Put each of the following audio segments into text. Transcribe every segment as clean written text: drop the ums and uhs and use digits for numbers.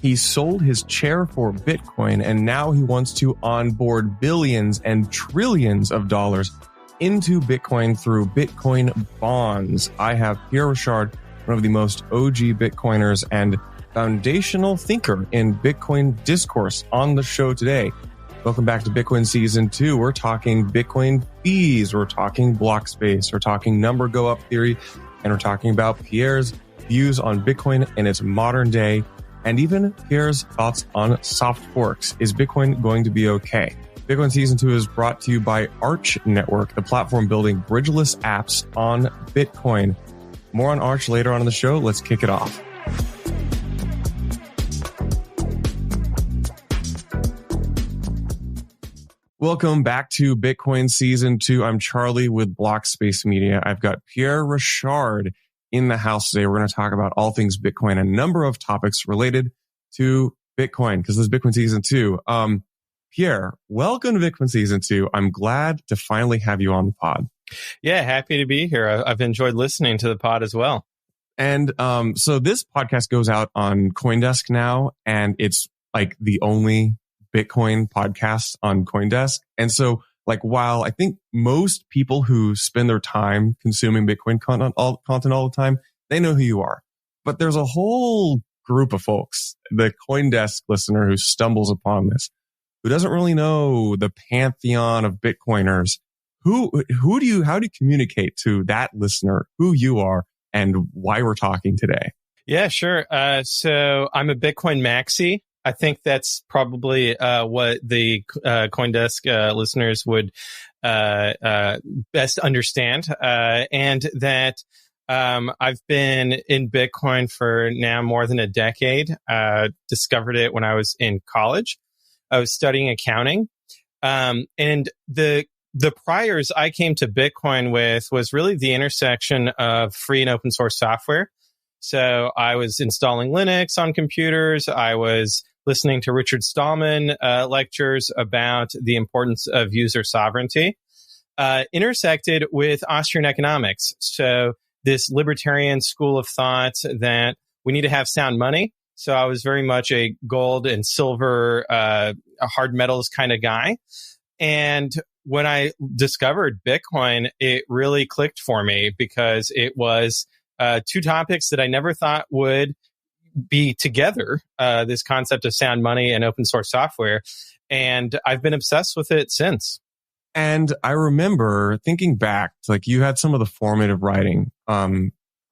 He sold his chair for Bitcoin, and now he wants to onboard billions and trillions of dollars into Bitcoin through Bitcoin bonds. I have Pierre Rochard, one of the most OG Bitcoiners and foundational thinker in Bitcoin discourse, on the show today. Welcome back to Bitcoin Season 2. We're talking Bitcoin fees, we're talking Blockspace, we're talking number go up theory, and we're talking about Pierre's views on Bitcoin in its modern day, and even Pierre's thoughts on soft forks. Is Bitcoin going to be okay? Bitcoin Season 2 is brought to you by Arch Network, the platform building bridgeless apps on Bitcoin. More on Arch later on in the show. Let's kick it off. Welcome back to Bitcoin Season 2. I'm Charlie with Blockspace Media. I've got Pierre Rochard in the house today. We're going to talk about all things Bitcoin, a number of topics related to Bitcoin, because this is Bitcoin Season 2. Pierre, welcome to Bitcoin Season 2. I'm glad to finally have you on the pod. Yeah, happy to be here. I've enjoyed listening to the pod as well. And so this podcast goes out on CoinDesk now, and it's like the only Bitcoin podcast on CoinDesk. And so, like, while I think most people who spend their time consuming Bitcoin content all the time, they know who you are. But there's a whole group of folks, the CoinDesk listener who stumbles upon this, who doesn't really know the pantheon of Bitcoiners. How do you communicate to that listener who you are and why we're talking today? Yeah, sure. So I'm a Bitcoin maxi. I think that's probably what the CoinDesk listeners would best understand. And that I've been in Bitcoin for now more than a decade. Discovered it when I was in college. I was studying accounting. And the priors I came to Bitcoin with was really the intersection of free and open source software. So I was installing Linux on computers. I was listening to Richard Stallman lectures about the importance of user sovereignty, intersected with Austrian economics. So this libertarian school of thought that we need to have sound money. So I was very much a gold and silver, hard metals kind of guy. And when I discovered Bitcoin, it really clicked for me because it was two topics that I never thought would be together, this concept of sound money and open source software. And I've been obsessed with it since. And I remember thinking back to, like, you had some of the formative writing,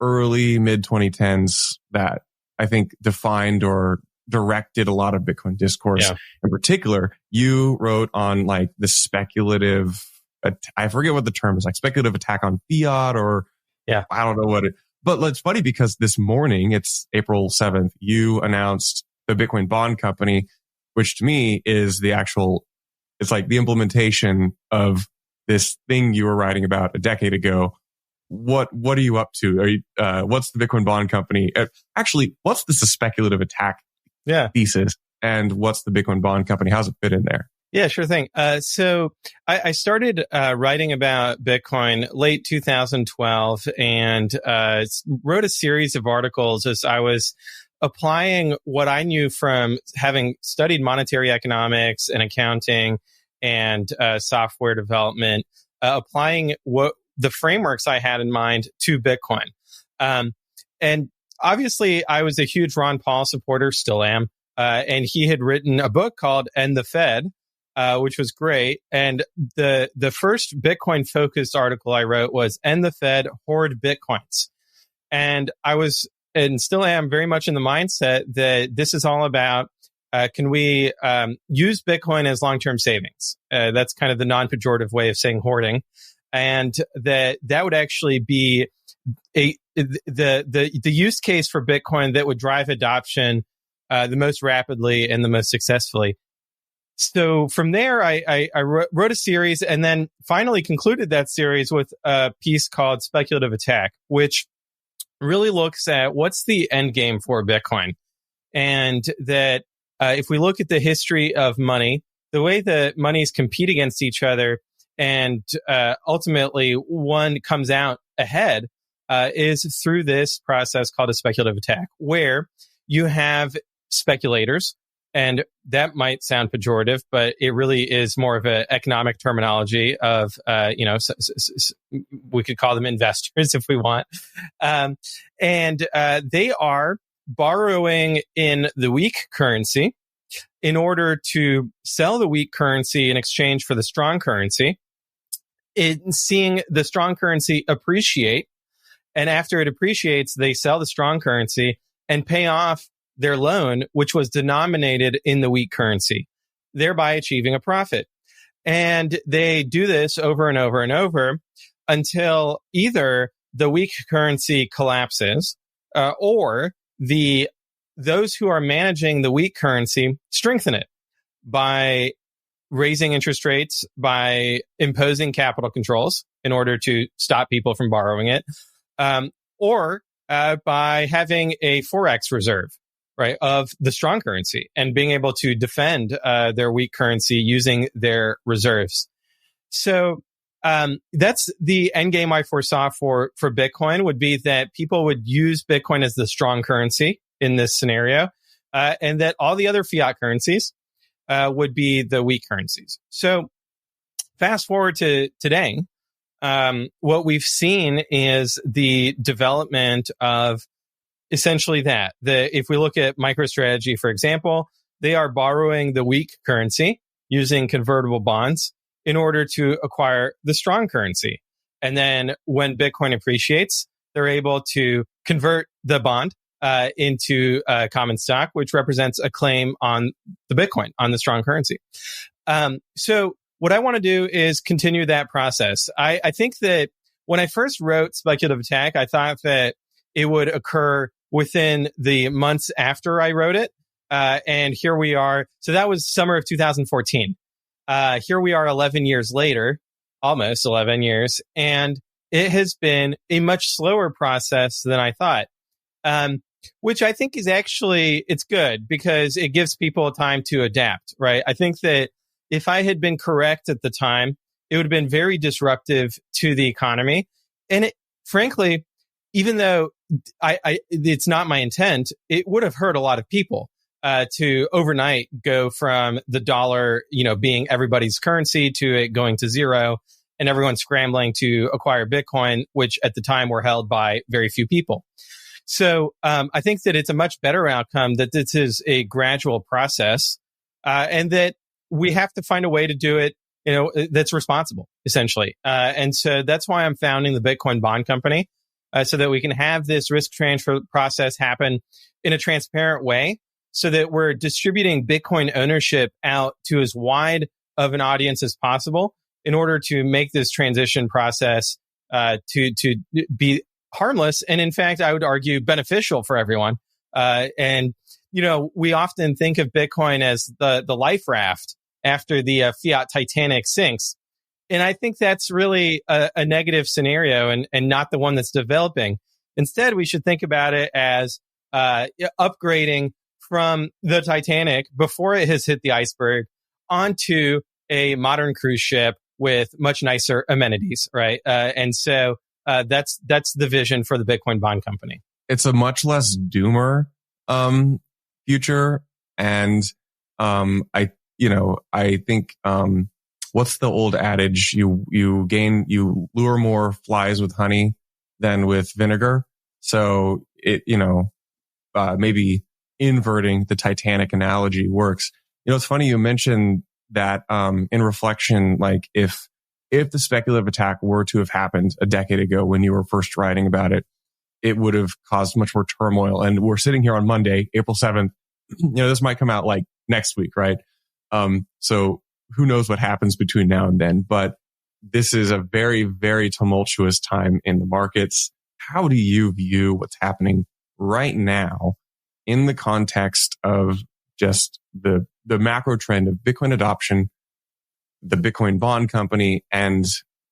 early mid 2010s that I think defined or directed a lot of Bitcoin discourse. Yeah. In particular, you wrote on like the speculative, I forget what the term is, like speculative attack on fiat, or yeah, I don't know what it. But it's funny because this morning, it's April 7th, you announced the Bitcoin Bond Company, which to me is the actual, it's like the implementation of this thing you were writing about a decade ago. What are you up to? Are you, what's the Bitcoin Bond Company? Actually, what's this a speculative attack thesis? And what's the Bitcoin Bond Company? How's it fit in there? Yeah, sure thing. So I started writing about Bitcoin late 2012 and wrote a series of articles as I was applying what I knew from having studied monetary economics and accounting and software development, applying what the frameworks I had in mind to Bitcoin. And obviously, I was a huge Ron Paul supporter, still am. And he had written a book called End the Fed, which was great. And the first Bitcoin focused article I wrote was End the Fed, Hoard Bitcoins. And I was, and still am, very much in the mindset that this is all about, can we use Bitcoin as long-term savings? That's kind of the non-pejorative way of saying hoarding. And that would actually be the use case for Bitcoin that would drive adoption the most rapidly and the most successfully. So from there, I wrote a series and then finally concluded that series with a piece called Speculative Attack, which really looks at what's the end game for Bitcoin. And that if we look at the history of money, the way that monies compete against each other and ultimately one comes out ahead is through this process called a speculative attack, where you have speculators. And that might sound pejorative, but it really is more of an economic terminology of, we could call them investors if we want. And they are borrowing in the weak currency in order to sell the weak currency in exchange for the strong currency, in seeing the strong currency appreciate. And after it appreciates, they sell the strong currency and pay off their loan, which was denominated in the weak currency, thereby achieving a profit. And they do this over and over and over until either the weak currency collapses, or those who are managing the weak currency strengthen it by raising interest rates, by imposing capital controls in order to stop people from borrowing it, or by having a forex reserve, right, of the strong currency and being able to defend their weak currency using their reserves. So that's the end game I foresaw for Bitcoin, would be that people would use Bitcoin as the strong currency in this scenario, and that all the other fiat currencies would be the weak currencies. So fast forward to today, what we've seen is the development of essentially that. If we look at MicroStrategy, for example, they are borrowing the weak currency using convertible bonds in order to acquire the strong currency. And then when Bitcoin appreciates, they're able to convert the bond into common stock, which represents a claim on the Bitcoin, on the strong currency. So what I want to do is continue that process. I think that when I first wrote Speculative Attack, I thought that it would occur within the months after I wrote it. And here we are. So that was summer of 2014. Here we are 11 years later, almost 11 years. And it has been a much slower process than I thought, which I think is actually, it's good because it gives people time to adapt, right? I think that if I had been correct at the time, it would have been very disruptive to the economy. And frankly, even though it's not my intent, it would have hurt a lot of people to overnight go from the dollar, being everybody's currency to it going to zero and everyone scrambling to acquire Bitcoin, which at the time were held by very few people. So I think that it's a much better outcome that this is a gradual process, and that we have to find a way to do it, that's responsible, essentially. And so that's why I'm founding the Bitcoin Bond Company, so that we can have this risk transfer process happen in a transparent way, so that we're distributing Bitcoin ownership out to as wide of an audience as possible in order to make this transition process to be harmless. And in fact, I would argue beneficial for everyone. And we often think of Bitcoin as the life raft after the fiat Titanic sinks. And I think that's really a negative scenario and not the one that's developing. Instead, we should think about it as upgrading from the Titanic before it has hit the iceberg onto a modern cruise ship with much nicer amenities, right? And so that's the vision for the Bitcoin Bond Company. It's a much less doomer future, and I think what's the old adage? You lure more flies with honey than with vinegar. So maybe inverting the Titanic analogy works. It's funny you mentioned that in reflection, like if the speculative attack were to have happened a decade ago when you were first writing about it, it would have caused much more turmoil. And we're sitting here on Monday, April 7th. This might come out like next week, right? So who knows what happens between now and then, but this is a very, very tumultuous time in the markets. How do you view what's happening right now in the context of just the macro trend of Bitcoin adoption, the Bitcoin Bond Company, and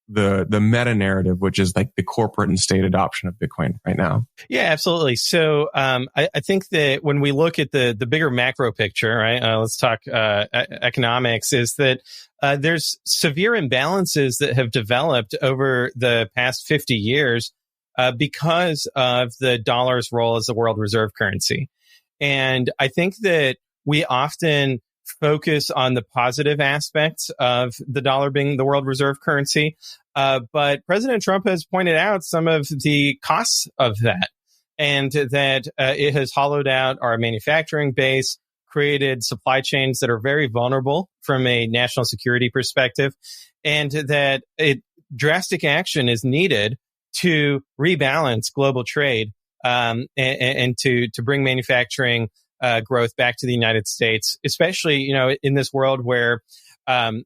the meta narrative, which is like the corporate and state adoption of Bitcoin right now? Yeah, absolutely. So I think that when we look at the bigger macro picture, right, let's talk economics, is that there's severe imbalances that have developed over the past 50 years because of the dollar's role as the world reserve currency. And I think that we often focus on the positive aspects of the dollar being the world reserve currency. But President Trump has pointed out some of the costs of that, and that it has hollowed out our manufacturing base, created supply chains that are very vulnerable from a national security perspective, and that drastic action is needed to rebalance global trade and to bring manufacturing growth back to the United States, especially, in this world where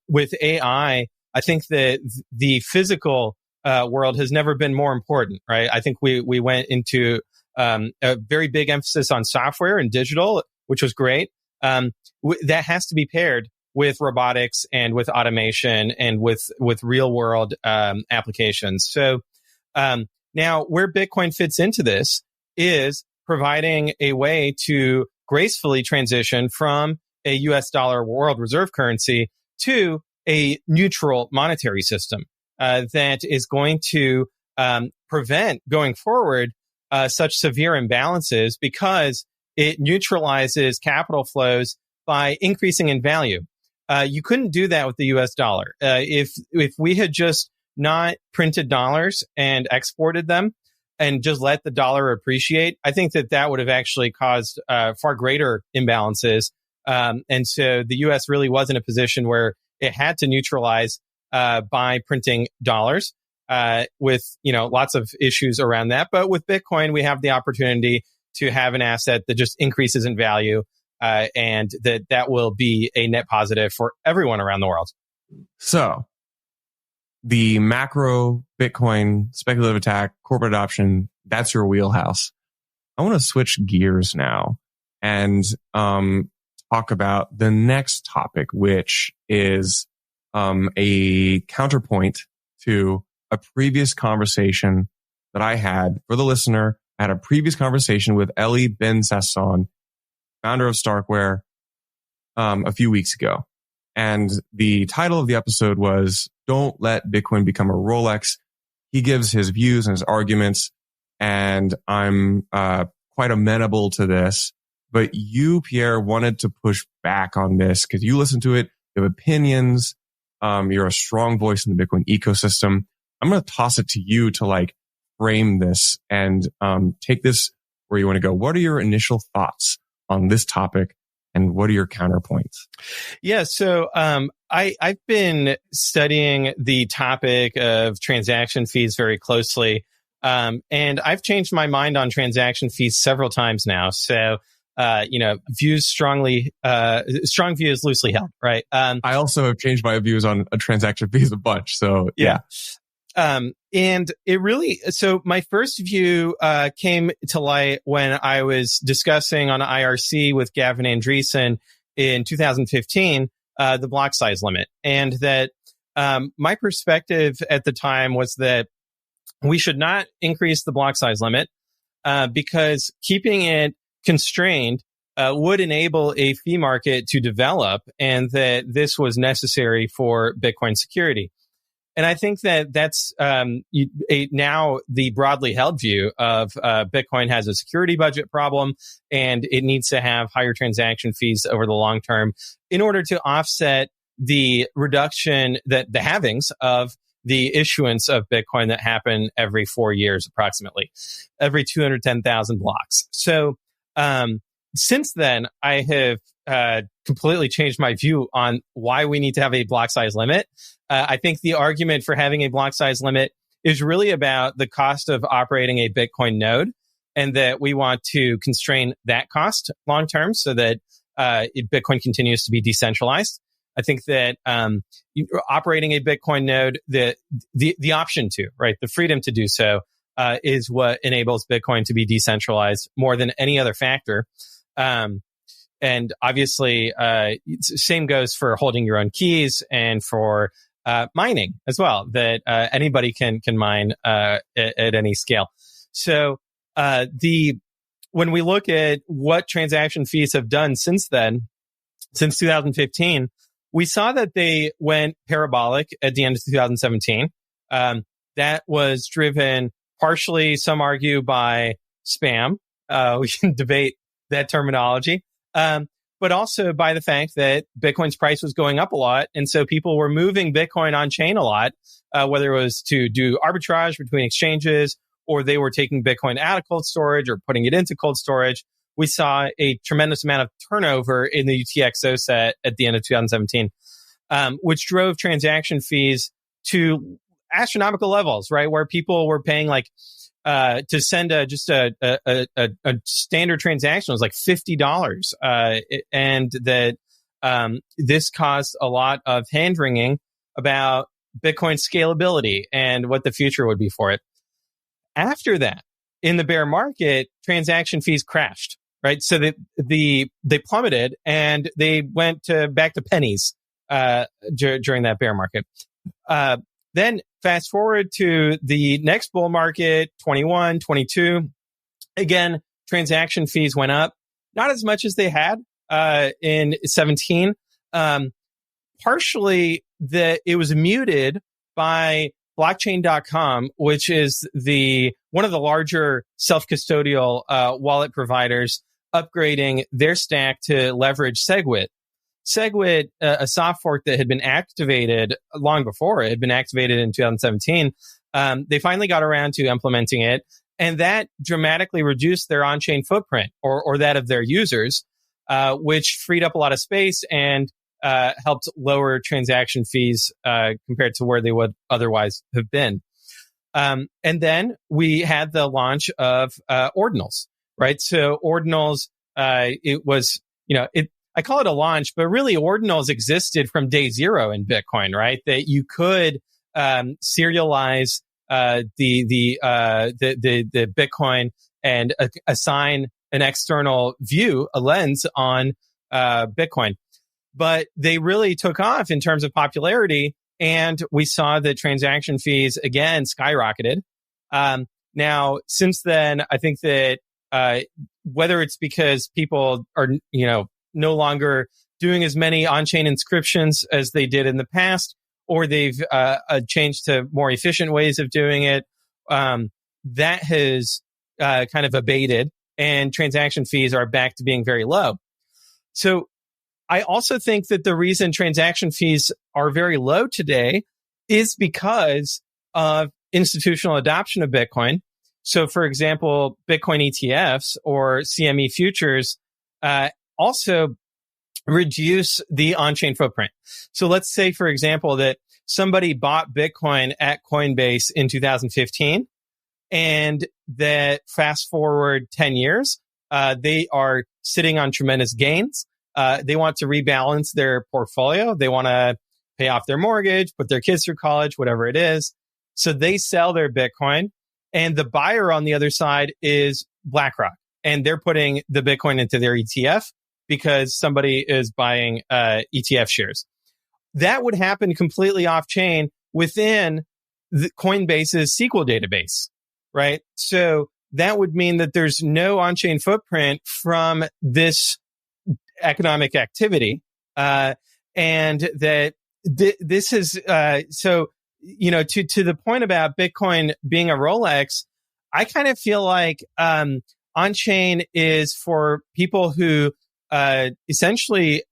with AI, I think that the physical world has never been more important, right? I think we went into a very big emphasis on software and digital, which was great. That has to be paired with robotics and with automation and with real world applications. So now where Bitcoin fits into this is providing a way to gracefully transition from a US dollar world reserve currency to a neutral monetary system that is going to prevent going forward such severe imbalances, because it neutralizes capital flows by increasing in value. You couldn't do that with the US dollar. If we had just not printed dollars and exported them and just let the dollar appreciate, I think that would have actually caused far greater imbalances. And so the US really was in a position where it had to neutralize by printing dollars with, lots of issues around that. But with Bitcoin, we have the opportunity to have an asset that just increases in value, and that will be a net positive for everyone around the world. So the macro Bitcoin speculative attack, corporate adoption, that's your wheelhouse. I want to switch gears now and talk about the next topic, which is a counterpoint to a previous conversation that I had. For the listener, I had a previous conversation with Eli Ben-Sasson, founder of Starkware, a few weeks ago. And the title of the episode was "Don't Let Bitcoin Become a Rolex." He gives his views and his arguments, and I'm quite amenable to this. But you, Pierre, wanted to push back on this because you listen to it, you have opinions, you're a strong voice in the Bitcoin ecosystem. I'm going to toss it to you to frame this and take this where you want to go. What are your initial thoughts on this topic, and what are your counterpoints? Yeah, so I've been studying the topic of transaction fees very closely, and I've changed my mind on transaction fees several times now. So, views strong views loosely held, right? I also have changed my views on a transaction fees a bunch. So yeah. And it really, so my first view came to light when I was discussing on IRC with Gavin Andreessen in 2015, the block size limit. And that my perspective at the time was that we should not increase the block size limit because keeping it constrained would enable a fee market to develop, and that this was necessary for Bitcoin security. And I think that's now the broadly held view of Bitcoin has a security budget problem, and it needs to have higher transaction fees over the long term in order to offset the reduction, the halvings of the issuance of Bitcoin that happen every 4 years, approximately, every 210,000 blocks. So since then, I have completely changed my view on why we need to have a block size limit. I think the argument for having a block size limit is really about the cost of operating a Bitcoin node, and that we want to constrain that cost long term so that Bitcoin continues to be decentralized. I think that operating a Bitcoin node, the option to, right, the freedom to do so, is what enables Bitcoin to be decentralized more than any other factor. And obviously, same goes for holding your own keys and for mining as well, that anybody can mine at any scale. So when we look at what transaction fees have done since then, since 2015, we saw that they went parabolic at the end of 2017. That was driven partially, some argue, by spam. We can debate that terminology. But also by the fact that Bitcoin's price was going up a lot. And so people were moving Bitcoin on chain a lot, whether it was to do arbitrage between exchanges or they were taking Bitcoin out of cold storage or putting it into cold storage. We saw a tremendous amount of turnover in the UTXO set at the end of 2017, which drove transaction fees to astronomical levels, right? Where people were paying like to send a standard transaction was like $50, and that this caused a lot of hand wringing about Bitcoin scalability and what the future would be for it. After that, in the bear market, transaction fees crashed, right? So they plummeted and they went back to pennies during that bear market. Then fast forward to the next bull market, 21, 22. Again, transaction fees went up, not as much as they had in 17. Partially that it was muted by blockchain.com, which is one of the larger self-custodial wallet providers, upgrading their stack to leverage SegWit. SegWit, a soft fork that had been activated long before, it had been activated in 2017. They finally got around to implementing it, and that dramatically reduced their on-chain footprint or that of their users, which freed up a lot of space and helped lower transaction fees compared to where they would otherwise have been. And then we had the launch of ordinals, right? So ordinals, it was, I call it a launch, but really ordinals existed from day zero in Bitcoin, right? That you could serialize the Bitcoin and assign an external view, a lens on Bitcoin. But they really took off in terms of popularity, and we saw the transaction fees again skyrocketed. Now, since then, I think that whether it's because people are, no longer doing as many on-chain inscriptions as they did in the past, or they've changed to more efficient ways of doing it, that has kind of abated, and transaction fees are back to being very low. So I also think that the reason transaction fees are very low today is because of institutional adoption of Bitcoin. So, for example, Bitcoin ETFs or CME futures also reduce the on-chain footprint. So let's say, for example, that somebody bought Bitcoin at Coinbase in 2015, and that fast forward 10 years, they are sitting on tremendous gains. They want to rebalance their portfolio. They want to pay off their mortgage, put their kids through college, whatever it is. So they sell their Bitcoin, and the buyer on the other side is BlackRock, and they're putting the Bitcoin into their ETF because somebody is buying ETF shares. That would happen completely off chain within the Coinbase's SQL database, right? So that would mean that there's no on-chain footprint from this economic activity, and that this is so, to the point about Bitcoin being a Rolex, I kind of feel like on-chain is for people who essentially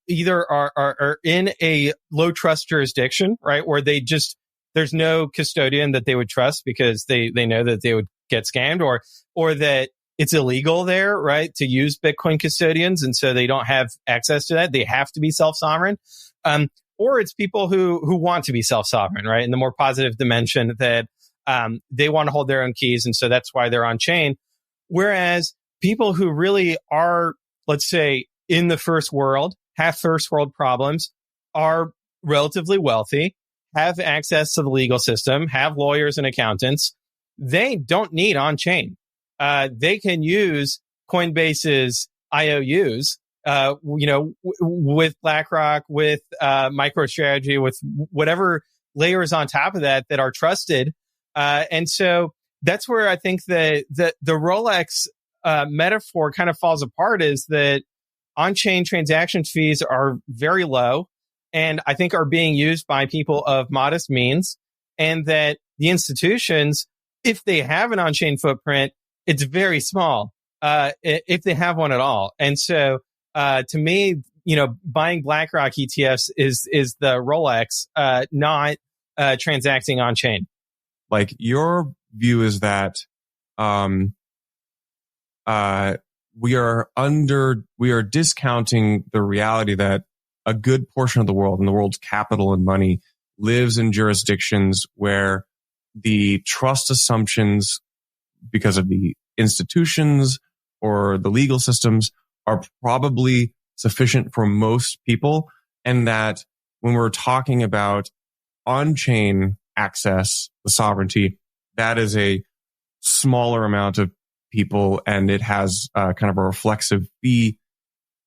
either are in a low trust jurisdiction, right, where there's no custodian that they would trust because they know that they would get scammed, or that it's illegal there, right, to use Bitcoin custodians, and so they don't have access to that. They have to be self-sovereign. Or it's people who want to be self-sovereign, right, in the more positive dimension that they want to hold their own keys, and so that's why they're on chain. Whereas people who really are, let's say, in the first world, have first world problems, are relatively wealthy, have access to the legal system, have lawyers and accountants, they don't need on-chain. They can use Coinbase's IOUs, with BlackRock, with MicroStrategy, with whatever layers on top of that are trusted. And so that's where I think the Rolex metaphor kind of falls apart, is that on-chain transaction fees are very low, and I think are being used by people of modest means, and that the institutions, if they have an on-chain footprint, it's very small. if they have one at all. And so, to me, buying BlackRock ETFs is the Rolex, not transacting on chain. Like, your view is that we are discounting the reality that a good portion of the world and the world's capital and money lives in jurisdictions where the trust assumptions, because of the institutions or the legal systems, are probably sufficient for most people. And that when we're talking about on-chain access, the sovereignty, that is a smaller amount of people, and it has kind of a reflexive fee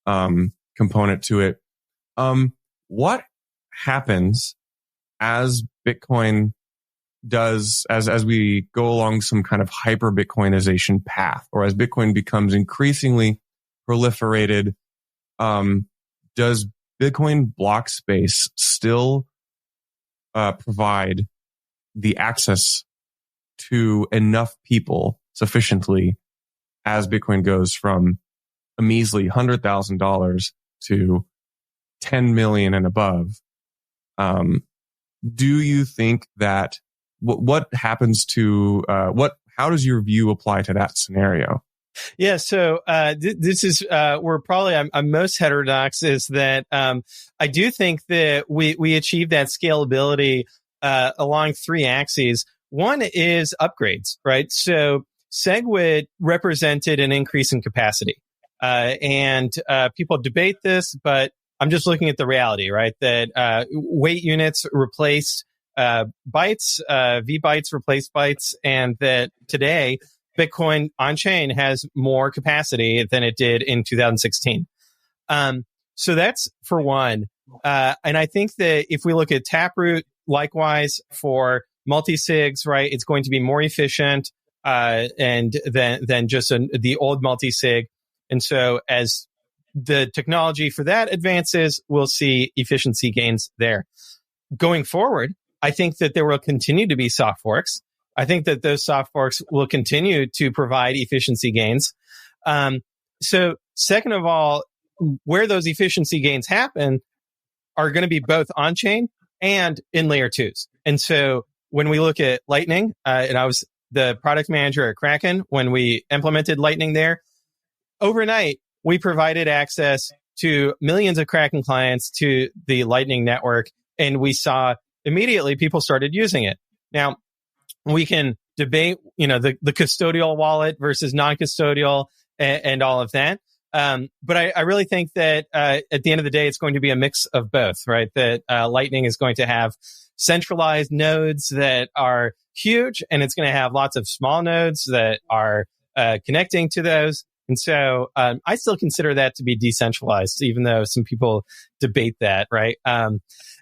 component to it. What happens as Bitcoin does, as we go along some kind of hyper Bitcoinization path, or as Bitcoin becomes increasingly proliferated? Does Bitcoin Blockspace still provide the access to enough people sufficiently as Bitcoin goes from a measly $100,000 to 10 million and above? Do you think that what happens to how does your view apply to that scenario? Yeah, so this is where probably I'm most heterodox, is that I do think that we achieve that scalability along three axes. One is upgrades, right? So SegWit represented an increase in capacity, and people debate this, but I'm just looking at the reality, right? That weight units replaced bytes, V bytes replaced bytes, and that today Bitcoin on-chain has more capacity than it did in 2016. So that's for one. And I think that if we look at Taproot, likewise for multi-sigs, right, it's going to be more efficient and than just the old multi-sig. And so as the technology for that advances, we'll see efficiency gains there. Going forward, I think that there will continue to be soft forks. I think that those soft forks will continue to provide efficiency gains. So second of all, where those efficiency gains happen are going to be both on-chain and in layer twos. And so when we look at Lightning, and I was the product manager at Kraken when we implemented Lightning there, overnight, we provided access to millions of Kraken clients to the Lightning network, and we saw immediately people started using it. Now, we can debate, the custodial wallet versus non-custodial and all of that. But I really think that at the end of the day, it's going to be a mix of both, right? That Lightning is going to have centralized nodes that are huge, and it's going to have lots of small nodes that are connecting to those. And so I still consider that to be decentralized, even though some people debate that, right?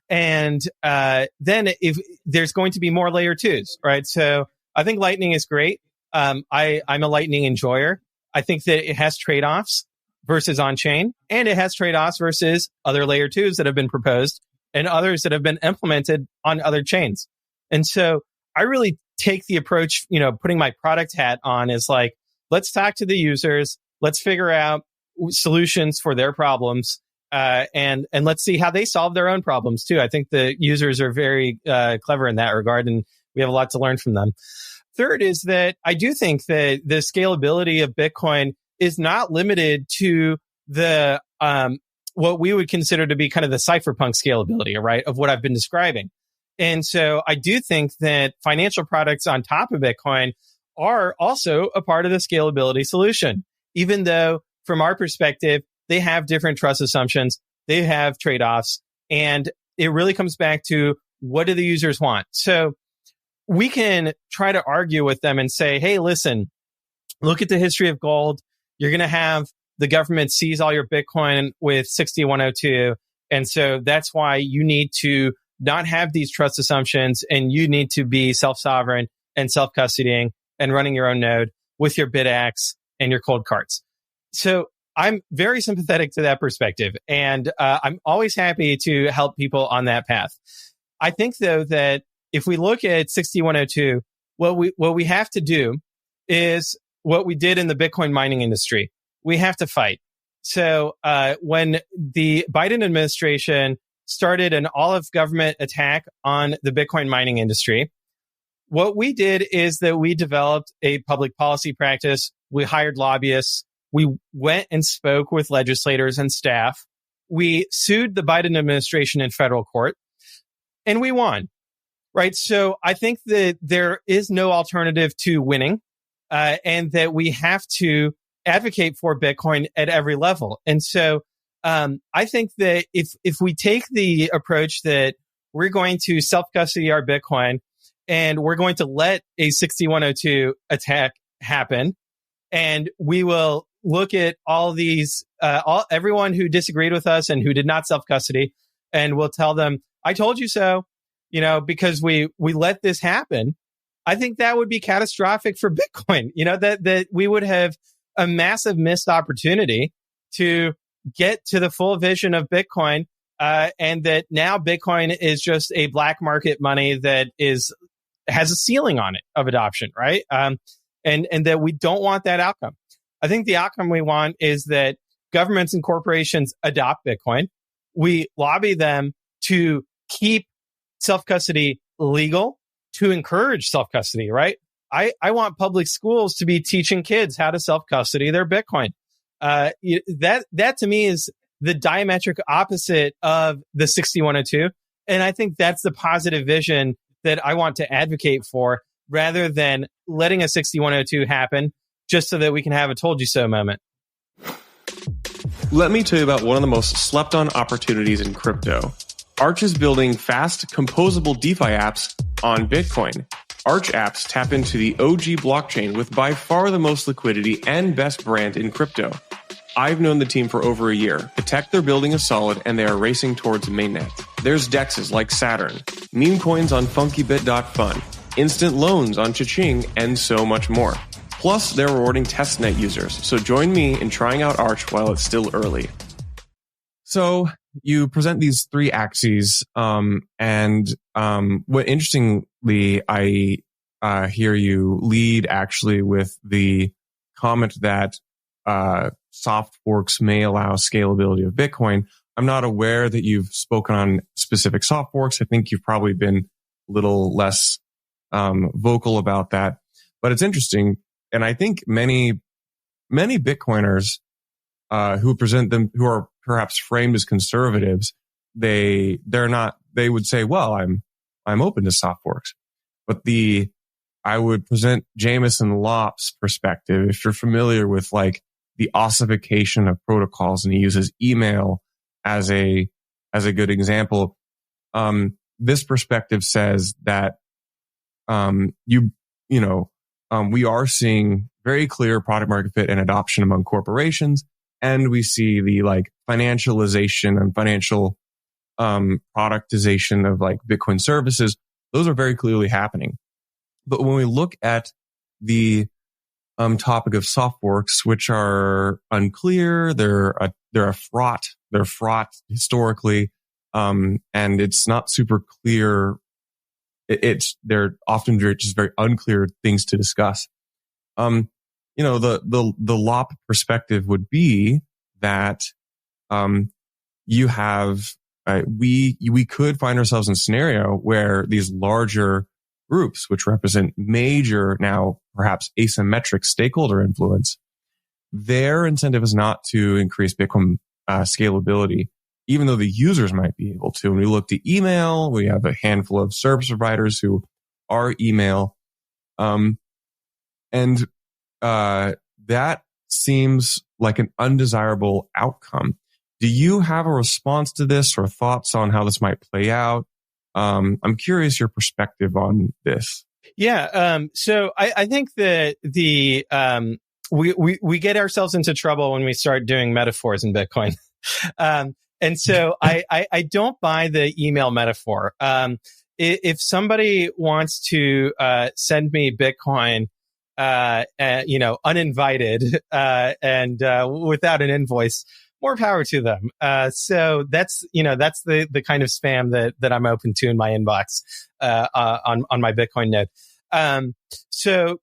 And then if there's going to be more layer twos, right? So I think Lightning is great. I'm a Lightning enjoyer. I think that it has trade-offs versus on-chain, and it has trade-offs versus other layer twos that have been proposed and others that have been implemented on other chains. And so I really take the approach, putting my product hat on, is like, let's talk to the users, let's figure out solutions for their problems. And let's see how they solve their own problems too. I think the users are very clever in that regard, and we have a lot to learn from them. Third is that I do think that the scalability of Bitcoin is not limited to the what we would consider to be kind of the cypherpunk scalability, right, of what I've been describing. And so I do think that financial products on top of Bitcoin are also a part of the scalability solution, even though from our perspective, they have different trust assumptions, they have trade-offs, and it really comes back to what do the users want? So we can try to argue with them and say, hey, listen, look at the history of gold. You're going to have the government seize all your Bitcoin with 6102. And so that's why you need to not have these trust assumptions, and you need to be self-sovereign and self-custodying and running your own node with your BitX and your cold cards. So I'm very sympathetic to that perspective, and I'm always happy to help people on that path. I think, though, that if we look at 6102, what we have to do is what we did in the Bitcoin mining industry. We have to fight. So when the Biden administration started an all-of-government attack on the Bitcoin mining industry, what we did is that we developed a public policy practice. We hired lobbyists. We went and spoke with legislators and staff. We sued the Biden administration in federal court, and we won. Right. So I think that there is no alternative to winning, and that we have to advocate for Bitcoin at every level. And so I think that if we take the approach that we're going to self-custody our Bitcoin and we're going to let a 6102 attack happen, and we will look at all these, everyone who disagreed with us and who did not self-custody, and we'll tell them, I told you so, because we let this happen. I think that would be catastrophic for Bitcoin, that we would have a massive missed opportunity to get to the full vision of Bitcoin, and that now Bitcoin is just a black market money that has a ceiling on it of adoption, right? And that we don't want that outcome. I think the outcome we want is that governments and corporations adopt Bitcoin. We lobby them to keep self-custody legal, to encourage self-custody, right? I want public schools to be teaching kids how to self-custody their Bitcoin. That to me is the diametric opposite of the 6102. And I think that's the positive vision that I want to advocate for, rather than letting a 6102 happen just so that we can have a told you so moment. Let me tell you about one of the most slept on opportunities in crypto. Arch is building fast, composable DeFi apps on Bitcoin. Arch apps tap into the OG blockchain with by far the most liquidity and best brand in crypto. I've known the team for over a year. The tech they're building is solid, and they are racing towards mainnet. There's dexes like Saturn, meme coins on funkybit.fun, instant loans on Cha-Ching, and so much more. Plus, they're rewarding testnet users, so join me in trying out Arch while it's still early. So you present these three axes, and what interestingly, I hear you lead actually with the comment that soft forks may allow scalability of Bitcoin. I'm not aware that you've spoken on specific soft forks. I think you've probably been a little less vocal about that, but it's interesting. And I think many Bitcoiners who present them, who are perhaps framed as conservatives, they would say, well, I'm open to soft forks. But I would present Jameson Lopp's perspective, if you're familiar with like the ossification of protocols, and he uses email as a good example. This perspective says that we are seeing very clear product market fit and adoption among corporations, and we see the like financialization and financial productization of like Bitcoin services. Those are very clearly happening. But when we look at the topic of soft forks, which are unclear, they're fraught historically, and it's not super clear. They're often just very unclear things to discuss. The Lopp perspective would be that you have we could find ourselves in a scenario where these larger groups, which represent major, now perhaps asymmetric stakeholder influence, their incentive is not to increase Bitcoin scalability, even though the users might be able to. When we look to email, we have a handful of service providers who are email. And that seems like an undesirable outcome. Do you have a response to this or thoughts on how this might play out? I'm curious your perspective on this. Yeah. So I think that we get ourselves into trouble when we start doing metaphors in Bitcoin. And so I don't buy the email metaphor. If somebody wants to send me Bitcoin, uninvited, and without an invoice, more power to them. So that's the kind of spam that I'm open to in my inbox, on my Bitcoin node. So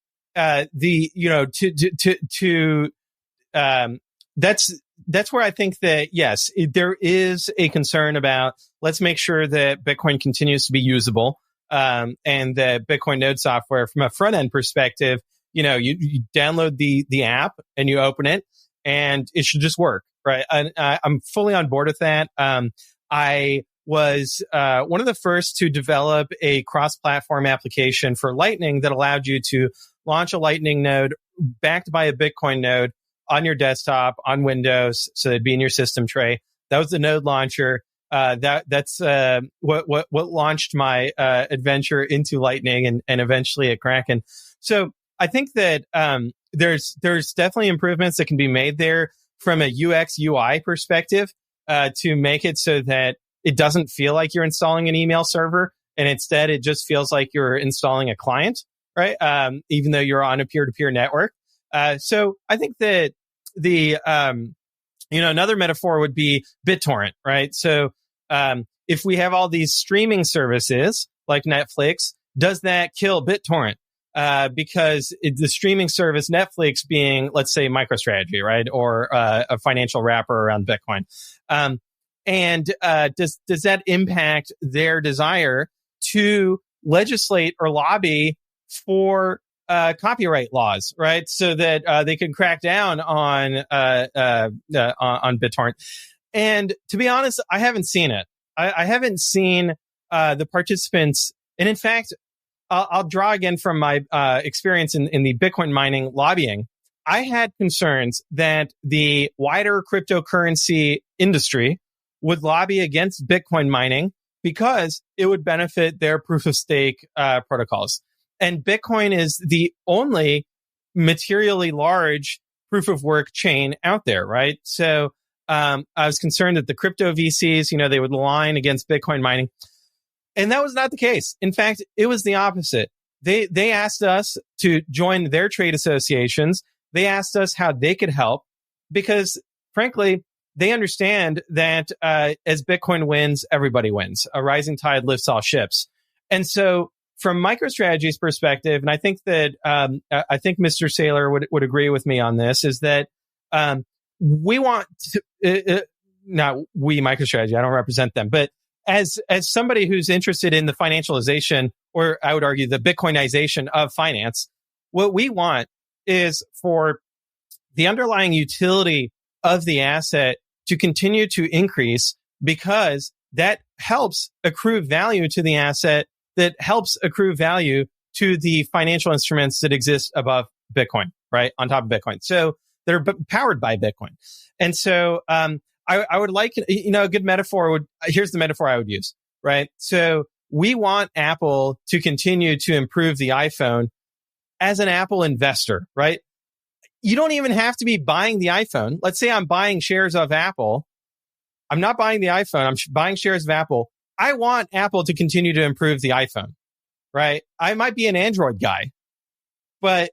that's where I think that, yes, there is a concern about, let's make sure that Bitcoin continues to be usable, and that Bitcoin node software from a front end perspective, you download the app and you open it and it should just work, right? And I'm fully on board with that. I was one of the first to develop a cross-platform application for Lightning that allowed you to launch a Lightning node backed by a Bitcoin node on your desktop on Windows, so it'd be in your system tray. That was the node launcher. That's what launched my adventure into Lightning and eventually at Kraken. So I think that there's definitely improvements that can be made there from a UX UI perspective to make it so that it doesn't feel like you're installing an email server, and instead it just feels like you're installing a client, right? Even though you're on a peer-to-peer network. So I think that another metaphor would be BitTorrent, right? So if we have all these streaming services like Netflix, does that kill BitTorrent? Because the streaming service Netflix being, let's say, MicroStrategy, right? Or a financial wrapper around Bitcoin. And does that impact their desire to legislate or lobby for copyright laws, right? So that they can crack down on BitTorrent. And to be honest, I haven't seen it. I haven't seen the participants. And in fact, I'll draw again from my experience in the Bitcoin mining lobbying. I had concerns that the wider cryptocurrency industry would lobby against Bitcoin mining because it would benefit their proof of stake protocols. And Bitcoin is the only materially large proof of work chain out there, right? So I was concerned that the crypto VCs, they would align against Bitcoin mining. And that was not the case. In fact, it was the opposite. They asked us to join their trade associations. They asked us how they could help because, frankly, they understand that as Bitcoin wins, everybody wins. A rising tide lifts all ships. And so from MicroStrategy's perspective, and I think that I think Mr. Saylor would agree with me on this, is that we want to, not we MicroStrategy, I don't represent them, but as somebody who's interested in the financialization, or I would argue the Bitcoinization of finance, what we want is for the underlying utility of the asset to continue to increase, because that helps accrue value to the asset, that helps accrue value to the financial instruments that exist above Bitcoin, right? On top of Bitcoin. So they're powered by Bitcoin. And so, I would like, a good metaphor here's the metaphor I would use, right? So we want Apple to continue to improve the iPhone as an Apple investor, right? You don't even have to be buying the iPhone. Let's say I'm buying shares of Apple. I'm not buying the iPhone. I'm buying shares of Apple. I want Apple to continue to improve the iPhone, right? I might be an Android guy, but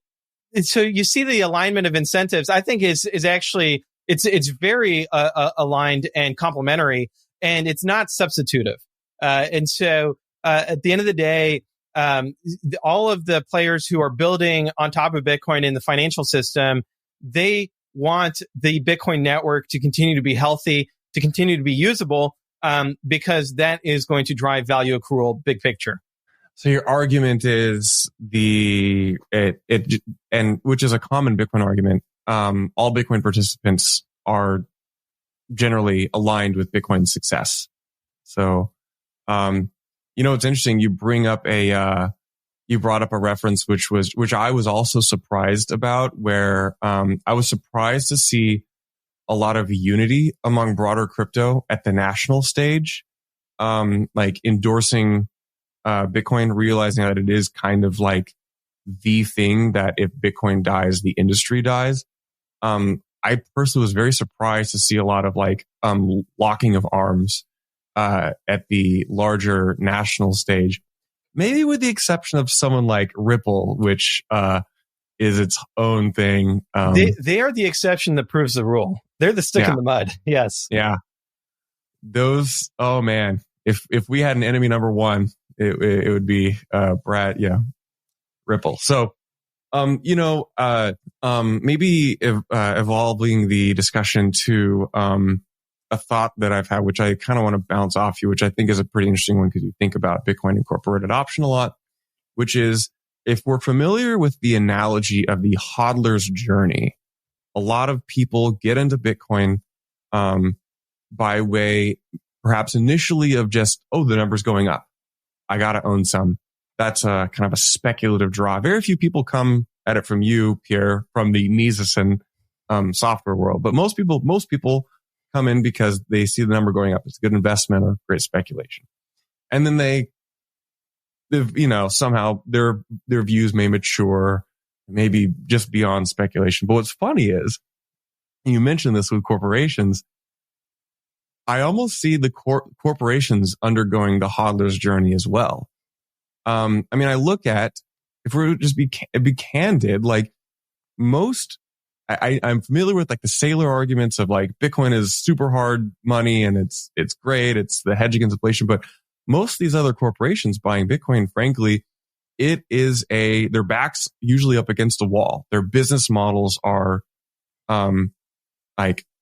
so you see the alignment of incentives, I think is actually, it's very aligned and complementary, and it's not substitutive. And so at the end of the day, all of the players who are building on top of Bitcoin in the financial system, they want the Bitcoin network to continue to be healthy, to continue to be usable, because that is going to drive value accrual big picture. So your argument is and which is a common Bitcoin argument. All Bitcoin participants are generally aligned with Bitcoin's success. So, it's interesting. You bring up you brought up a reference, which I was also surprised about, where, I was surprised to see a lot of unity among broader crypto at the national stage, like endorsing, Bitcoin, realizing that it is kind of like the thing that if Bitcoin dies, the industry dies. I personally was very surprised to see a lot of locking of arms at the larger national stage, maybe with the exception of someone like Ripple, which is its own thing. They are the exception that proves the rule. They're the stick in the mud. Yes. Yeah. Those. Oh man, if we had an enemy number one, it would be Ripple. So Maybe evolving the discussion to a thought that I've had, which I kind of want to bounce off you, which I think is a pretty interesting one because you think about Bitcoin incorporated option a lot, which is if we're familiar with the analogy of the hodler's journey, a lot of people get into Bitcoin by way, perhaps initially, of just, the number's going up. I got to own some. That's a kind of a speculative draw. Very few people come at it from you, Pierre, from the Mises and software world. But most people come in because they see the number going up. It's a good investment or great speculation. And then somehow their views may mature, maybe just beyond speculation. But what's funny is, you mentioned this with corporations, I almost see the corporations undergoing the hodler's journey as well. I look at, if we're just be candid, like most, I'm familiar with like the sailor arguments of like Bitcoin is super hard money and it's great. It's the hedge against inflation. But most of these other corporations buying Bitcoin, frankly, it is their backs usually up against a wall. Their business models are,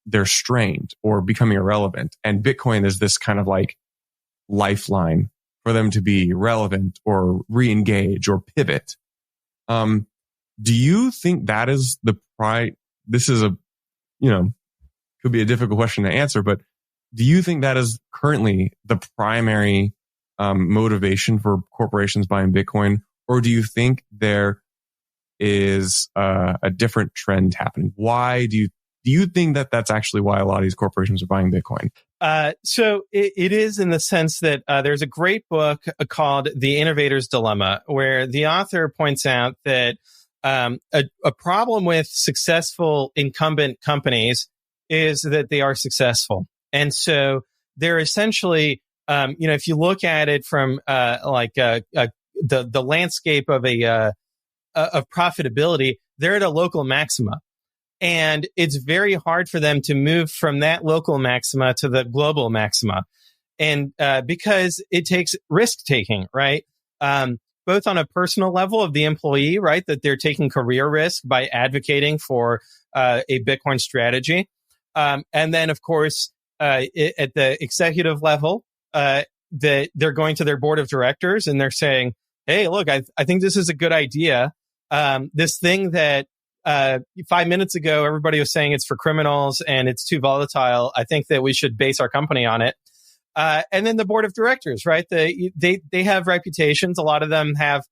they're strained or becoming irrelevant. And Bitcoin is this kind of like lifeline for them to be relevant or re-engage or pivot. Do you think that is this is could be a difficult question to answer, but do you think that is currently the primary motivation for corporations buying Bitcoin? Or do you think there is a different trend happening? Why do you think that that's actually why a lot of these corporations are buying Bitcoin? So it is in the sense that there's a great book called The Innovator's Dilemma, where the author points out that a problem with successful incumbent companies is that they are successful. And so they're essentially, if you look at it from the landscape of of profitability, they're at a local maxima. And it's very hard for them to move from that local maxima to the global maxima. And because it takes risk taking, right? Both on a personal level of the employee, right? That they're taking career risk by advocating for a Bitcoin strategy. And then, of course, at the executive level, that they're going to their board of directors and they're saying, hey, look, I think this is a good idea. This thing that 5 minutes ago, everybody was saying it's for criminals and it's too volatile. I think that we should base our company on it. And then the board of directors, right? They have reputations. A lot of them have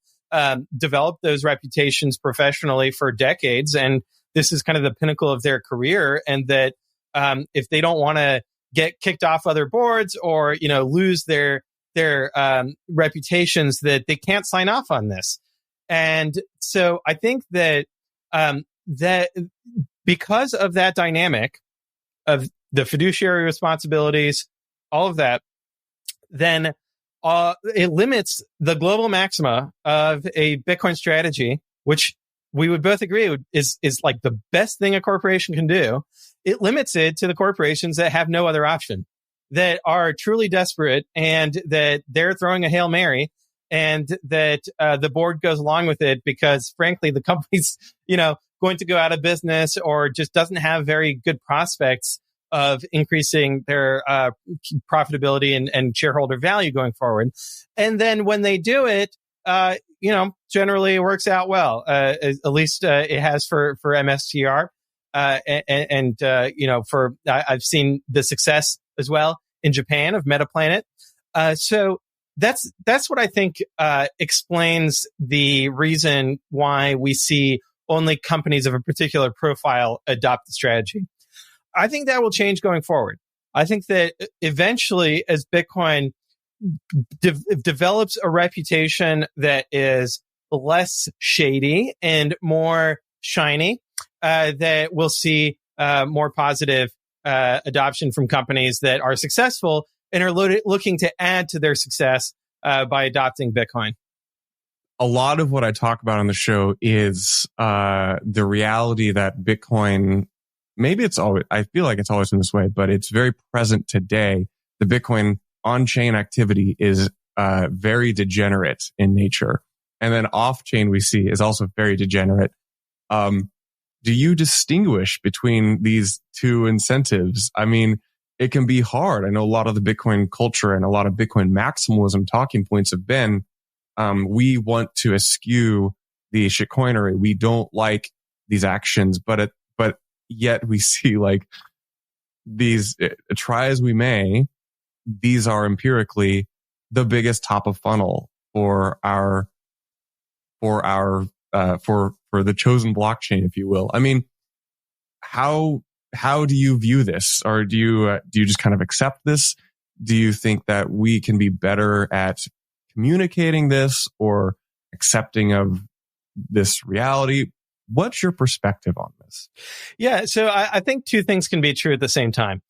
developed those reputations professionally for decades. And this is kind of the pinnacle of their career. And that if they don't want to get kicked off other boards or, lose their reputations, that they can't sign off on this. And so I think that that because of that dynamic of the fiduciary responsibilities, all of that, then it limits the global maxima of a Bitcoin strategy, which we would both agree is like the best thing a corporation can do. It limits it to the corporations that have no other option, that are truly desperate, and that they're throwing a Hail Mary, and that the board goes along with it because, frankly, the company's going to go out of business or just doesn't have very good prospects of increasing their profitability and shareholder value going forward. And then when they do it, generally it works out well. At least it has for MSTR. I've seen the success as well in Japan of Metaplanet. So that's what I think explains the reason why we see only companies of a particular profile adopt the strategy. I think that will change going forward. I think that eventually, as Bitcoin develops a reputation that is less shady and more shiny, that we'll see more positive adoption from companies that are successful and are looking to add to their success by adopting Bitcoin. A lot of what I talk about on the show is the reality that Bitcoin, maybe it's always, I feel like it's always been this way, but it's very present today. The Bitcoin on-chain activity is very degenerate in nature. And then off chain we see is also very degenerate. Do you distinguish between these two incentives? I mean, it can be hard. I know a lot of the Bitcoin culture and a lot of Bitcoin maximalism talking points have been, we want to eschew the shitcoinery. We don't like these actions, but yet we see like these, try as we may, these are empirically the biggest top of funnel for the chosen blockchain, if you will. I mean, how do you view this? Or do you just kind of accept this? Do you think that we can be better at communicating this or accepting of this reality? What's your perspective on this? Yeah, so I think two things can be true at the same time.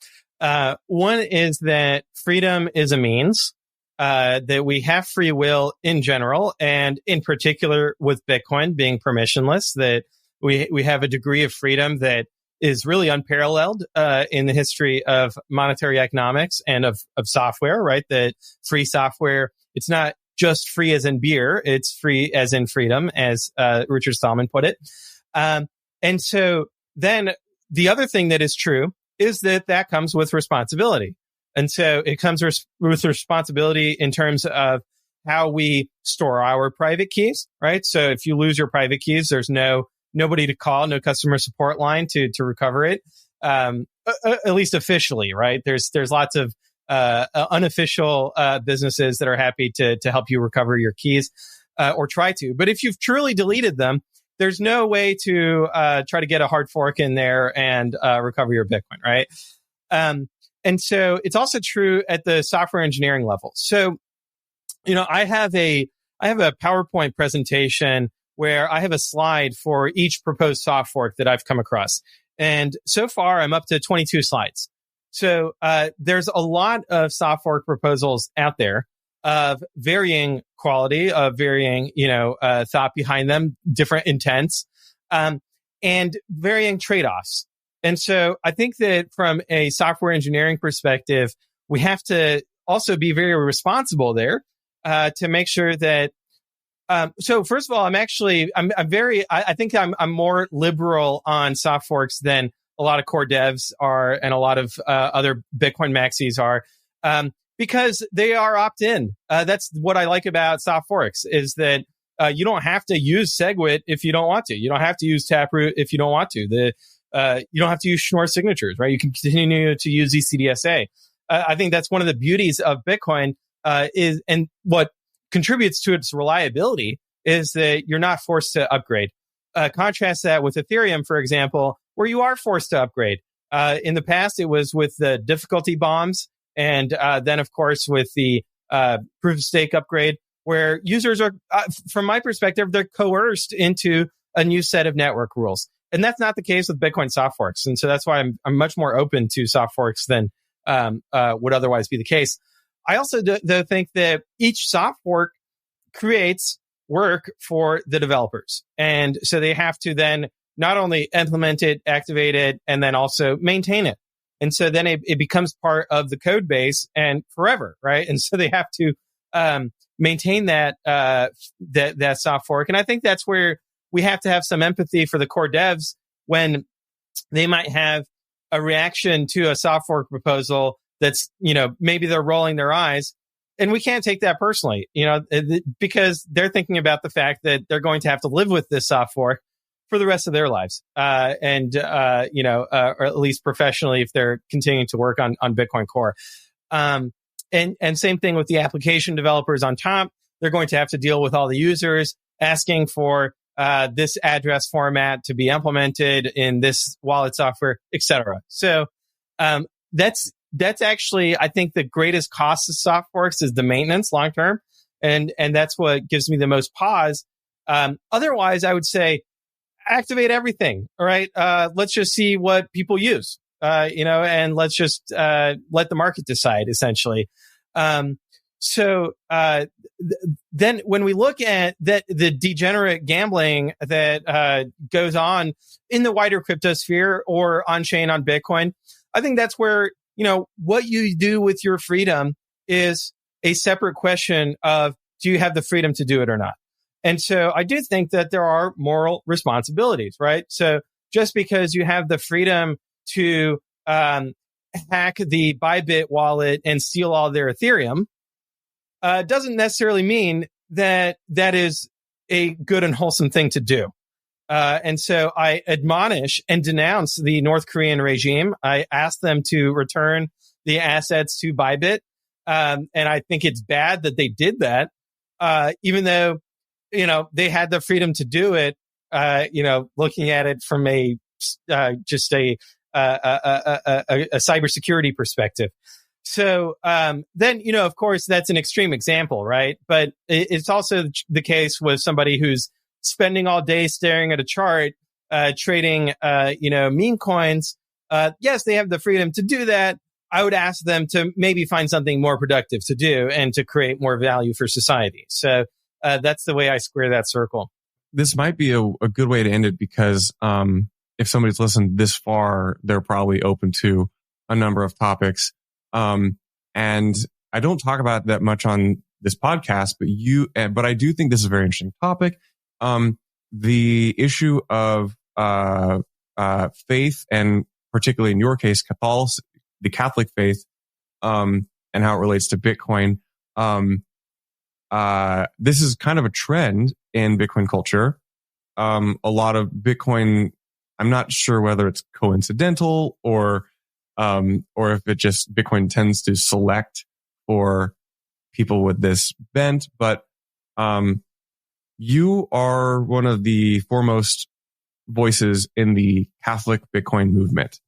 One is that freedom is a means, that we have free will in general, and in particular with Bitcoin being permissionless, that we have a degree of freedom that is really unparalleled in the history of monetary economics and of software, right? That free software, it's not just free as in beer, it's free as in freedom, as Richard Stallman put it. And so then the other thing that is true is that comes with responsibility. And so it comes with responsibility in terms of how we store our private keys, right? So if you lose your private keys, there's nobody to call, no customer support line to recover it, at least officially, right? There's lots of unofficial businesses that are happy to help you recover your keys or try to. But if you've truly deleted them, there's no way to try to get a hard fork in there and recover your Bitcoin, right? And so it's also true at the software engineering level. So, I have a PowerPoint presentation where I have a slide for each proposed soft fork that I've come across. And so far, I'm up to 22 slides. So there's a lot of soft fork proposals out there of varying quality, of varying, thought behind them, different intents, and varying trade-offs. And so I think that from a software engineering perspective, we have to also be very responsible there to make sure that. So first of all, I think I'm more liberal on soft forks than a lot of core devs are and a lot of other Bitcoin maxis are, because they are opt-in. That's what I like about soft forks is that you don't have to use SegWit if you don't want to. You don't have to use Taproot if you don't want to. You don't have to use Schnorr signatures, right? You can continue to use ECDSA. I think that's one of the beauties of Bitcoin and what contributes to its reliability is that you're not forced to upgrade. Contrast that with Ethereum, for example, where you are forced to upgrade. In the past, it was with the difficulty bombs, and then, of course, with the proof of stake upgrade, where users are, from my perspective, they're coerced into a new set of network rules. And that's not the case with Bitcoin soft forks. And so that's why I'm much more open to soft forks than would otherwise be the case. I also think that each soft fork creates work for the developers. And so they have to then not only implement it, activate it, and then also maintain it. And so then it becomes part of the code base and forever, right? And so they have to maintain that soft fork. And I think that's where we have to have some empathy for the core devs when they might have a reaction to a soft fork proposal that's, maybe they're rolling their eyes. And we can't take that personally, because they're thinking about the fact that they're going to have to live with this soft fork for the rest of their lives. Or at least professionally if they're continuing to work on Bitcoin Core. And same thing with the application developers on top. They're going to have to deal with all the users asking for this address format to be implemented in this wallet software, etc. So that's actually, I think, the greatest cost of soft forks is the maintenance long term, and that's what gives me the most pause. Otherwise, I would say activate everything. All right, let's just see what people use, and let's just let the market decide. Essentially. Then when we look at the degenerate gambling that goes on in the wider crypto sphere or on chain on Bitcoin, I think that's where, what you do with your freedom is a separate question of, do you have the freedom to do it or not? And so I do think that there are moral responsibilities, right? So just because you have the freedom to hack the Bybit wallet and steal all their Ethereum, doesn't necessarily mean that that is a good and wholesome thing to do. And so I admonish and denounce the North Korean regime. I ask them to return the assets to Bybit. And I think it's bad that they did that, even though, they had the freedom to do it, looking at it from just a cybersecurity perspective. So then, of course, that's an extreme example, right? But it's also the case with somebody who's spending all day staring at a chart, trading, meme coins. Yes, they have the freedom to do that. I would ask them to maybe find something more productive to do and to create more value for society. So that's the way I square that circle. This might be a good way to end it because if somebody's listened this far, they're probably open to a number of topics. And I don't talk about that much on this podcast, but I do think this is a very interesting topic. The issue of faith, and particularly in your case, the Catholic faith, and how it relates to Bitcoin. This is kind of a trend in Bitcoin culture. A lot of Bitcoin, I'm not sure whether it's coincidental or if it just Bitcoin tends to select for people with this bent, but you are one of the foremost voices in the Catholic Bitcoin movement.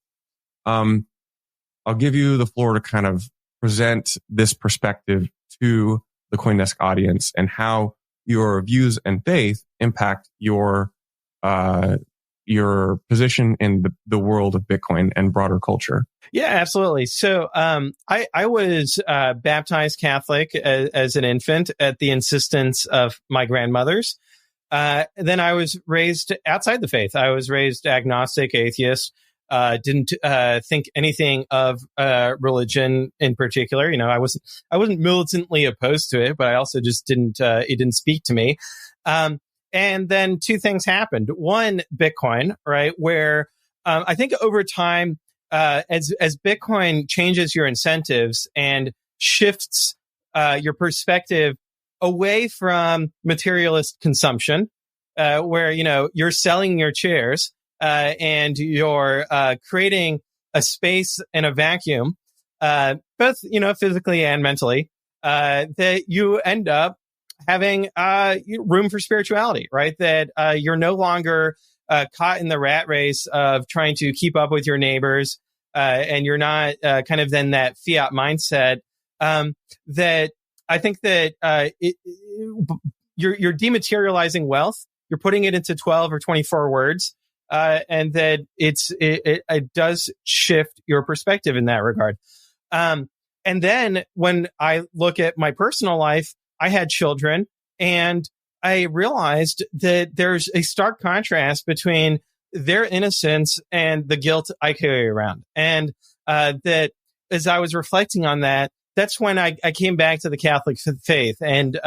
I'll give you the floor to kind of present this perspective to the CoinDesk audience and how your views and faith impact your position in the world of Bitcoin and broader culture. Yeah, absolutely. So I was baptized Catholic as an infant at the insistence of my grandmothers. Then I was raised outside the faith. I was raised agnostic, atheist. Didn't think anything of religion in particular. I wasn't militantly opposed to it, but I also just didn't. It didn't speak to me. And then two things happened. One, Bitcoin, right, where I think over time, as Bitcoin changes your incentives and shifts your perspective away from materialist consumption, where you're selling your chairs. And you're creating a space and a vacuum, both physically and mentally, that you end up having room for spirituality, right? That you're no longer caught in the rat race of trying to keep up with your neighbors, and you're not kind of then that fiat mindset. That I think that you're dematerializing wealth. You're putting it into 12 or 24 words. And that it does shift your perspective in that regard. And then when I look at my personal life, I had children and I realized that there's a stark contrast between their innocence and the guilt I carry around. And that as I was reflecting on that, that's when I came back to the Catholic faith and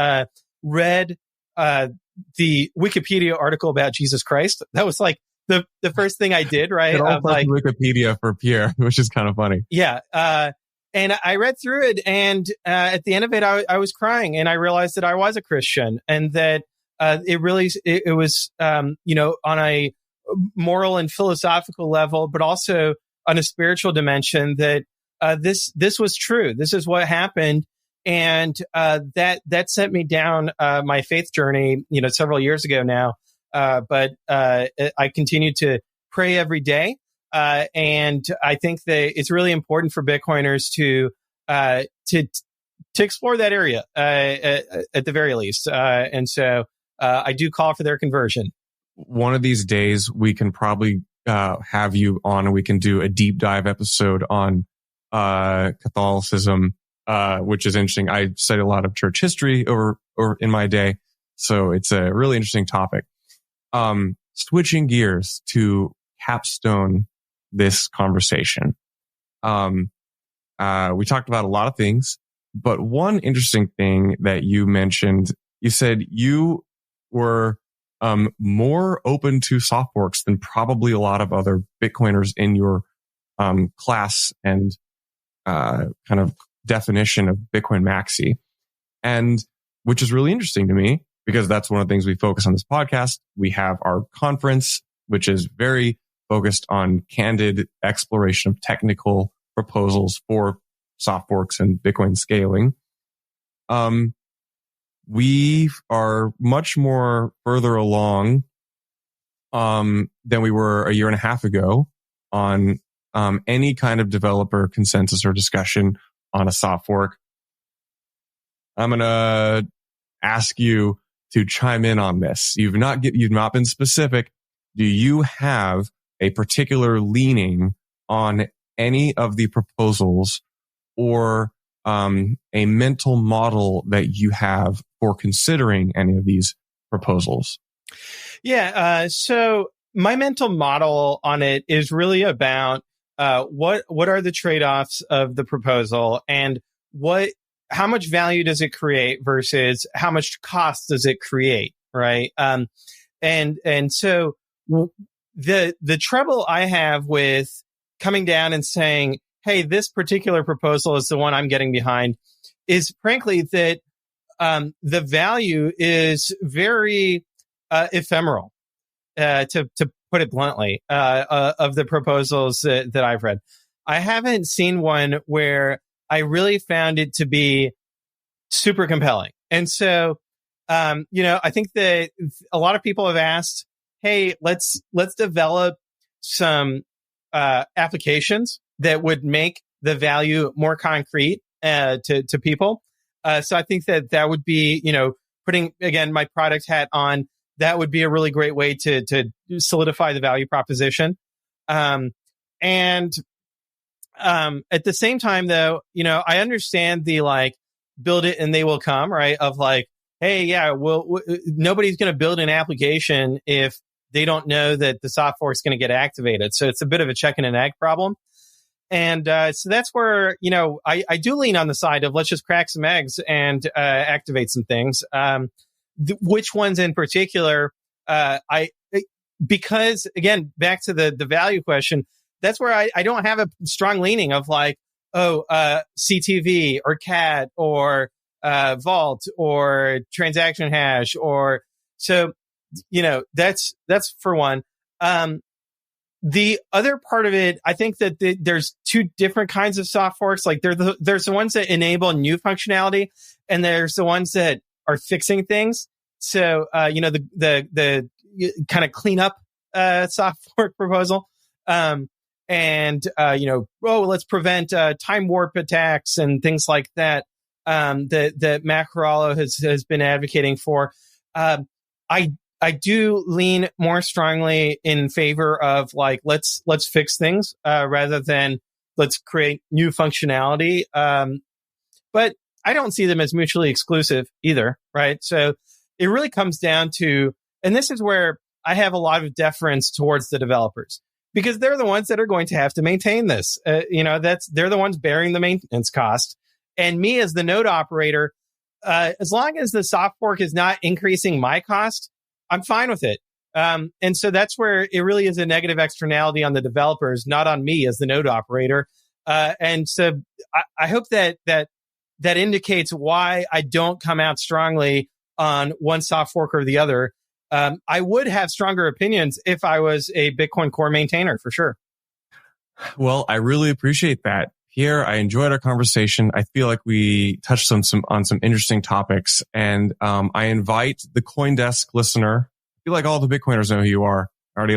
read the Wikipedia article about Jesus Christ. That was like the first thing I did, right? It all like Wikipedia for Pierre, which is kind of funny. Yeah. And I read through it, and at the end of it, I was crying, and I realized that I was a Christian, and that it was on a moral and philosophical level, but also on a spiritual dimension, that this was true. This is what happened, and that sent me down my faith journey, several years ago now. But I continue to pray every day. And I think that it's really important for Bitcoiners to explore that area, at the very least. And so, I do call for their conversion. One of these days we can probably, have you on and we can do a deep dive episode on, Catholicism, which is interesting. I studied a lot of church history over in my day. So it's a really interesting topic. Switching gears to capstone this conversation. We talked about a lot of things, but one interesting thing that you mentioned, you said you were more open to soft forks than probably a lot of other Bitcoiners in your class and kind of definition of Bitcoin maxi. And which is really interesting to me because that's one of the things we focus on this podcast. We have our conference, which is very focused on candid exploration of technical proposals for soft forks and Bitcoin scaling. We are much more further along than we were a year and a half ago on any kind of developer consensus or discussion on a soft fork. I'm going to ask you to chime in on this. You've not been specific. Do you have a particular leaning on any of the proposals or a mental model that you have for considering any of these proposals? Yeah. So my mental model on it is really about what are the trade-offs of the proposal and how much value does it create versus how much cost does it create, right? And so the trouble I have with coming down and saying, hey, this particular proposal is the one I'm getting behind is frankly that the value is very ephemeral, to put it bluntly, of the proposals that I've read. I haven't seen one where I really found it to be super compelling. And so, I think that a lot of people have asked, hey, let's develop some applications that would make the value more concrete to people. So I think that would be, putting, again, my product hat on, that would be a really great way to solidify the value proposition. And at the same time, though, I understand the build it and they will come, right? Of hey, yeah, nobody's going to build an application if they don't know that the soft fork is going to get activated. So it's a bit of a chicken and egg problem. And so that's where, I do lean on the side of let's just crack some eggs and activate some things. Which ones in particular, because again, back to the value question, that's where I don't have a strong leaning of CTV or CAT or Vault or transaction hash or so, that's for one. The other part of it, I think that there's two different kinds of soft forks. There's the ones that enable new functionality, and there's the ones that are fixing things. So, the kind of clean up soft fork proposal, let's prevent time warp attacks and things like that. That Matt Corallo has been advocating for. I do lean more strongly in favor of let's fix things rather than let's create new functionality. But I don't see them as mutually exclusive either, right? So it really comes down to, and this is where I have a lot of deference towards the developers because they're the ones that are going to have to maintain this. They're the ones bearing the maintenance cost. And me as the node operator, as long as the soft fork is not increasing my cost, I'm fine with it. And so that's where it really is a negative externality on the developers, not on me as the node operator. And so I hope that indicates why I don't come out strongly on one soft fork or the other. I would have stronger opinions if I was a Bitcoin Core maintainer, for sure. Well, I really appreciate that. Pierre, I enjoyed our conversation. I feel like we touched on some interesting topics, and I invite the CoinDesk listener. I feel like all the Bitcoiners know who you are. Already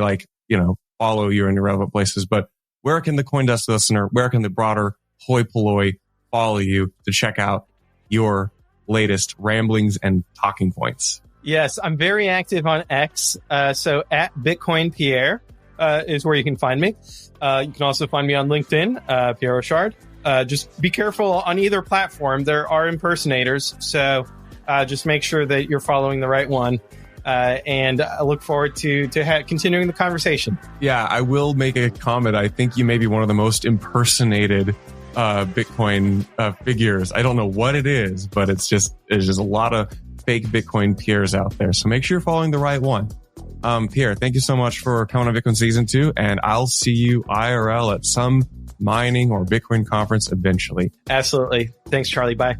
follow you in your relevant places. But where can the CoinDesk listener, where can the broader hoi polloi follow you to check out your latest ramblings and talking points? Yes, I'm very active on X. So at Bitcoin Pierre is where you can find me. You can also find me on LinkedIn, Pierre Rochard. Just be careful on either platform. There are impersonators. So just make sure that you're following the right one. And I look forward to continuing the conversation. Yeah, I will make a comment. I think you may be one of the most impersonated Bitcoin figures. I don't know what it is, but it's just a lot of fake Bitcoin Pierres out there. So make sure you're following the right one. Pierre, thank you so much for coming on Bitcoin Season 2, and I'll see you IRL at some mining or Bitcoin conference eventually. Absolutely. Thanks, Charlie. Bye.